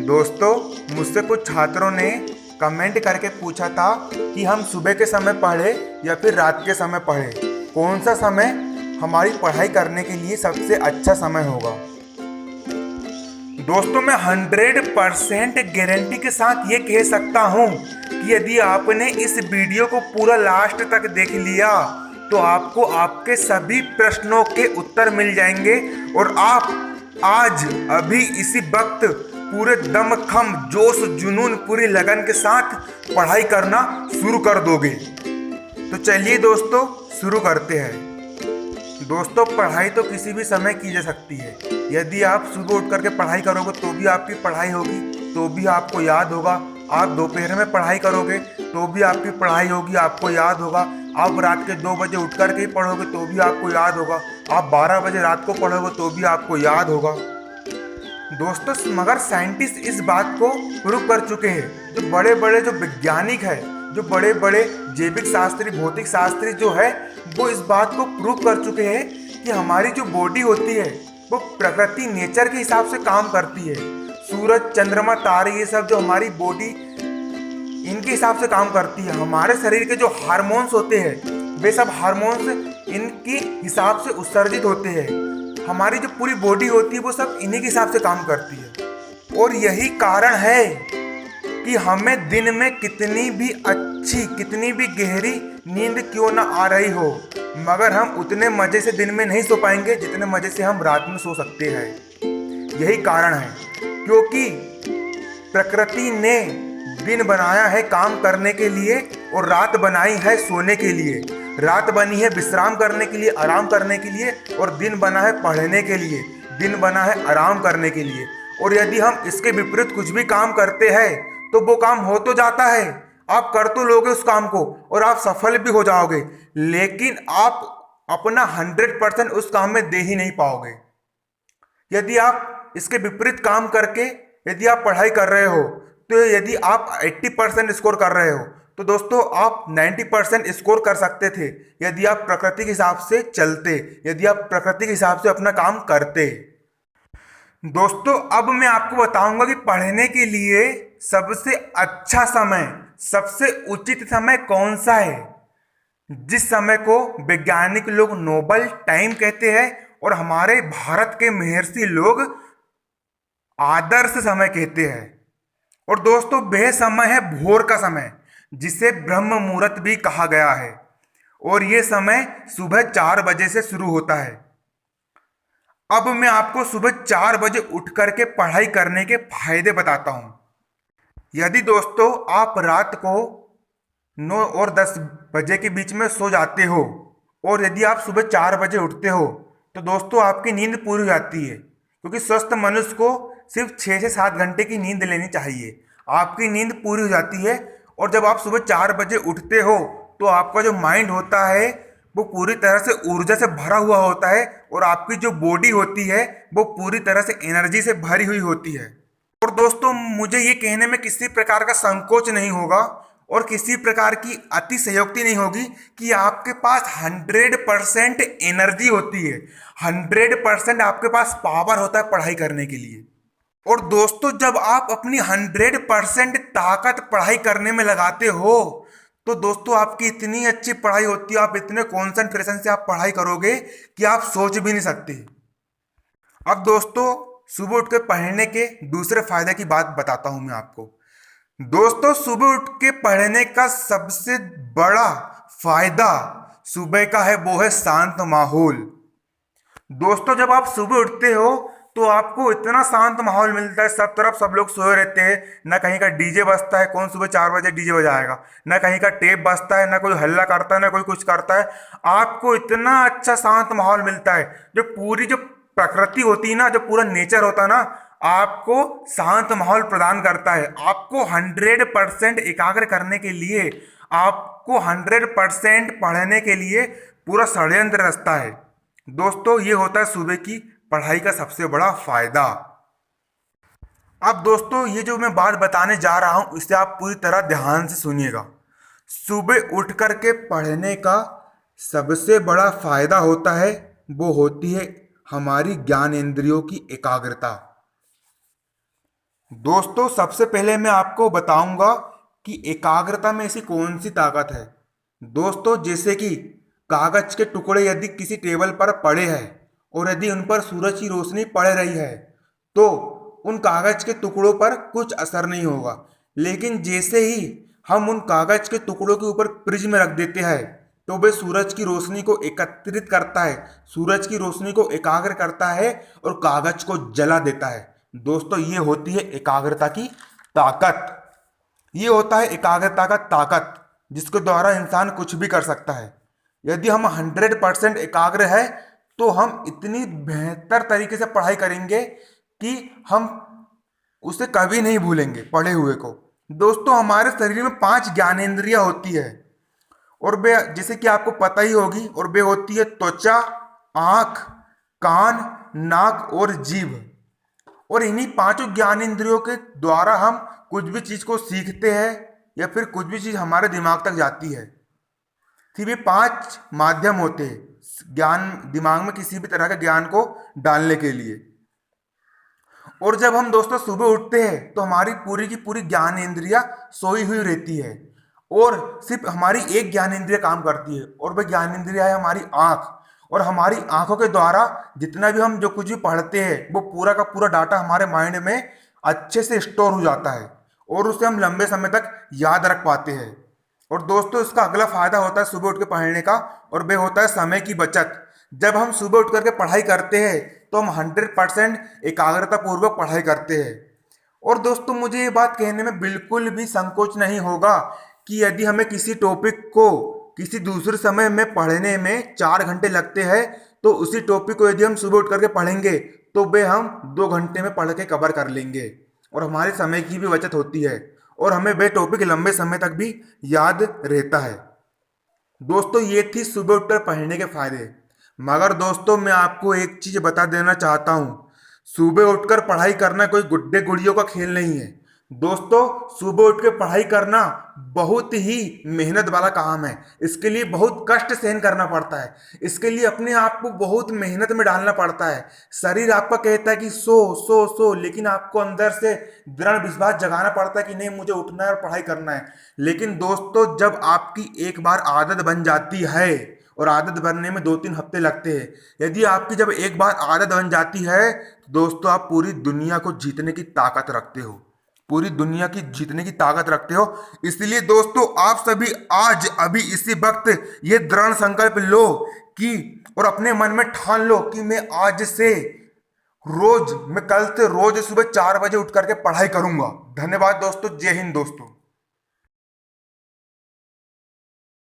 दोस्तों, मुझसे कुछ छात्रों ने कमेंट करके पूछा था कि हम सुबह के समय पढ़ें या फिर रात के समय पढ़ें, कौन सा समय हमारी पढ़ाई करने के लिए सबसे अच्छा समय होगा। दोस्तों, मैं 100% गारंटी के साथ ये कह सकता हूँ कि यदि आपने इस वीडियो को पूरा लास्ट तक देख लिया तो आपको आपके सभी प्रश्नों के उत्तर मिल जाएंगे और आप आज अभी इसी वक्त पूरे दमखम जोश जुनून पूरी लगन के साथ पढ़ाई करना शुरू कर दोगे। तो चलिए दोस्तों, शुरू करते हैं। दोस्तों, पढ़ाई तो किसी भी समय की जा सकती है। यदि आप सुबह उठ करके पढ़ाई करोगे तो भी आपकी पढ़ाई होगी, तो भी आपको याद होगा। आप दोपहर में पढ़ाई करोगे तो भी आपकी पढ़ाई होगी, आपको याद होगा। आप रात के 2 बजे उठ करके ही पढ़ोगे तो भी आपको याद होगा। आप 12 बजे रात को पढ़ोगे तो भी आपको याद होगा। दोस्तों, मगर साइंटिस्ट इस बात को प्रूव कर चुके हैं। जो बड़े बड़े जो वैज्ञानिक है, जो बड़े बड़े जैविक शास्त्री, भौतिक शास्त्री जो है, वो इस बात को प्रूव कर चुके हैं कि हमारी जो बॉडी होती है वो प्रकृति, नेचर के हिसाब से काम करती है। सूरज, चंद्रमा, तारे, ये सब जो हमारी बॉडी, इनके हिसाब से काम करती है। हमारे शरीर के जो हार्मोन्स होते हैं वे सब हार्मोन्स इनके हिसाब से उत्सर्जित होते हैं। हमारी जो पूरी बॉडी होती है वो सब इन्हीं के हिसाब से काम करती है। और यही कारण है कि हमें दिन में कितनी भी अच्छी, कितनी भी गहरी नींद क्यों ना आ रही हो, मगर हम उतने मजे से दिन में नहीं सो पाएंगे जितने मजे से हम रात में सो सकते हैं। यही कारण है, क्योंकि प्रकृति ने दिन बनाया है काम करने के लिए और रात बनाई है सोने के लिए। रात बनी है विश्राम करने के लिए, आराम करने के लिए, और दिन बना है पढ़ने के लिए, दिन बना है आराम करने के लिए। और यदि हम इसके विपरीत कुछ भी काम करते हैं तो वो काम हो तो जाता है, आप कर तो लोगे उस काम को और आप सफल भी हो जाओगे, लेकिन आप अपना 100% उस काम में दे ही नहीं पाओगे। यदि आप इसके विपरीत काम करके यदि आप पढ़ाई कर रहे हो, तो यदि आप 80% स्कोर कर रहे हो तो दोस्तों आप 90% स्कोर कर सकते थे यदि आप प्रकृति के हिसाब से चलते, यदि आप प्रकृति के हिसाब से अपना काम करते। दोस्तों, अब मैं आपको बताऊंगा कि पढ़ने के लिए सबसे अच्छा समय, सबसे उचित समय कौन सा है, जिस समय को वैज्ञानिक लोग नोबल टाइम कहते हैं और हमारे भारत के महर्षि लोग आदर्श समय कहते हैं। और दोस्तों, वह समय है भोर का समय, जिसे ब्रह्म मुहूर्त भी कहा गया है। और यह समय सुबह 4 बजे से शुरू होता है। अब मैं आपको सुबह 4 बजे उठ करके पढ़ाई करने के फायदे बताता हूं। यदि दोस्तों आप रात को 9 और 10 बजे के बीच में सो जाते हो और यदि आप सुबह 4 बजे उठते हो तो दोस्तों आपकी नींद पूरी हो जाती है, क्योंकि स्वस्थ मनुष्य को सिर्फ 6 से 7 घंटे की नींद लेनी चाहिए। आपकी नींद पूरी हो जाती है और जब आप सुबह 4 बजे उठते हो तो आपका जो माइंड होता है वो पूरी तरह से ऊर्जा से भरा हुआ होता है और आपकी जो बॉडी होती है वो पूरी तरह से एनर्जी से भरी हुई होती है। और दोस्तों, मुझे ये कहने में किसी प्रकार का संकोच नहीं होगा और किसी प्रकार की अतिशयोक्ति नहीं होगी कि आपके पास 100% एनर्जी होती है, 100% आपके पास पावर होता है पढ़ाई करने के लिए। और दोस्तों, जब आप अपनी 100% ताकत पढ़ाई करने में लगाते हो तो दोस्तों आपकी इतनी अच्छी पढ़ाई होती है, आप इतने कॉन्सेंट्रेशन से आप पढ़ाई करोगे कि आप सोच भी नहीं सकते। अब दोस्तों, सुबह उठ के पढ़ने के दूसरे फायदे की बात बताता हूं मैं आपको। दोस्तों, सुबह उठ के पढ़ने का सबसे बड़ा फायदा सुबह का है, वो है शांत माहौल। दोस्तों, जब आप सुबह उठते हो तो आपको इतना शांत माहौल मिलता है, सब तरफ सब लोग सोए रहते हैं, ना कहीं का डीजे बजता है, कौन सुबह 4 बजे डीजे बजाएगा, ना कहीं का टेप बजता है, ना कोई हल्ला करता है, ना कोई कुछ करता है। आपको इतना अच्छा शांत माहौल मिलता है। जो पूरी जो प्रकृति होती है ना, जो पूरा नेचर होता है ना, आपको शांत माहौल प्रदान करता है। आपको 100% एकाग्र करने के लिए, आपको 100% पढ़ने के लिए पूरा षड्यंत्र रचता है। दोस्तों, ये होता है सुबह की पढ़ाई का सबसे बड़ा फायदा। अब दोस्तों, ये जो मैं बात बताने जा रहा हूं इसे आप पूरी तरह ध्यान से सुनिएगा। सुबह उठ करके पढ़ने का सबसे बड़ा फायदा होता है, वो होती है हमारी ज्ञानेंद्रियों की एकाग्रता। दोस्तों सबसे पहले मैं आपको बताऊंगा कि एकाग्रता में ऐसी कौन सी ताकत है। दोस्तों जैसे कि कागज के टुकड़े यदि किसी टेबल पर पड़े हैं और यदि उन पर सूरज की रोशनी पड़ रही है तो उन कागज के टुकड़ों पर कुछ असर नहीं होगा। लेकिन जैसे ही हम उन कागज के टुकड़ों के ऊपर प्रिज्म रख देते हैं तो वे सूरज की रोशनी को एकत्रित करता है, सूरज की रोशनी को एकाग्र करता है और कागज को जला देता है। दोस्तों ये होती है एकाग्रता की ताकत। ये होता है एकाग्रता का ताकत जिसके द्वारा इंसान कुछ भी कर सकता है। यदि हम 100% एकाग्र है तो हम इतनी बेहतर तरीके से पढ़ाई करेंगे कि हम उसे कभी नहीं भूलेंगे पढ़े हुए को। दोस्तों हमारे शरीर में 5 ज्ञानेंद्रियां होती है और वे जैसे कि आपको पता ही होगी, और वे होती है त्वचा, आंख, कान, नाक और जीभ। और इन्हीं 5 ज्ञानेंद्रियों के द्वारा हम कुछ भी चीज को सीखते हैं या फिर कुछ भी चीज हमारे दिमाग तक जाती है। फिर ये 5 माध्यम होते हैं ज्ञान दिमाग में किसी भी तरह के ज्ञान को डालने के लिए। और जब हम दोस्तों सुबह उठते हैं तो हमारी पूरी की पूरी ज्ञानेंद्रियां सोई हुई रहती है और सिर्फ हमारी एक ज्ञानेंद्रिय काम करती है और वह ज्ञानेंद्रिय है हमारी आंख। और हमारी आंखों के द्वारा जितना भी हम जो कुछ भी पढ़ते हैं वो पूरा का पूरा डाटा हमारे माइंड में अच्छे से स्टोर हो जाता है और उसे हम लंबे समय तक याद रख पाते हैं। और दोस्तों इसका अगला फायदा होता है सुबह उठ के पढ़ने का, और वह होता है समय की बचत। जब हम सुबह उठ करके पढ़ाई करते हैं तो हम 100% एकाग्रता पूर्वक पढ़ाई करते हैं। और दोस्तों मुझे ये बात कहने में बिल्कुल भी संकोच नहीं होगा कि यदि हमें किसी टॉपिक को किसी दूसरे समय में पढ़ने में 4 घंटे लगते हैं तो उसी टॉपिक को यदि हम सुबह उठ करके पढ़ेंगे तो वे हम 2 घंटे में पढ़ के कवर कर लेंगे और हमारे समय की भी बचत होती है और हमें वे टॉपिक लंबे समय तक भी याद रहता है। दोस्तों ये थी सुबह उठकर पढ़ने के फायदे। मगर दोस्तों मैं आपको एक चीज बता देना चाहता हूँ, सुबह उठकर पढ़ाई करना कोई गुड्डे गुड़ियों का खेल नहीं है। दोस्तों सुबह उठ के पढ़ाई करना बहुत ही मेहनत वाला काम है। इसके लिए बहुत कष्ट सहन करना पड़ता है, इसके लिए अपने आप को बहुत मेहनत में डालना पड़ता है। शरीर आपका कहता है कि सो सो सो, लेकिन आपको अंदर से दृढ़ विश्वास जगाना पड़ता है कि नहीं मुझे उठना है और पढ़ाई करना है। लेकिन दोस्तों जब आपकी एक बार आदत बन जाती है, और आदत बनने में 2-3 हफ्ते लगते हैं, यदि आपकी जब एक बार आदत बन जाती है तो दोस्तों आप पूरी दुनिया को जीतने की ताकत रखते हो, पूरी दुनिया की जीतने की ताकत रखते हो। इसलिए दोस्तों आप सभी आज अभी इसी वक्त ये दृढ़ संकल्प लो कि और अपने मन में ठान लो कि मैं आज से मैं कल से रोज सुबह 4 बजे उठ करके पढ़ाई करूंगा। धन्यवाद दोस्तों, जय हिंद दोस्तों।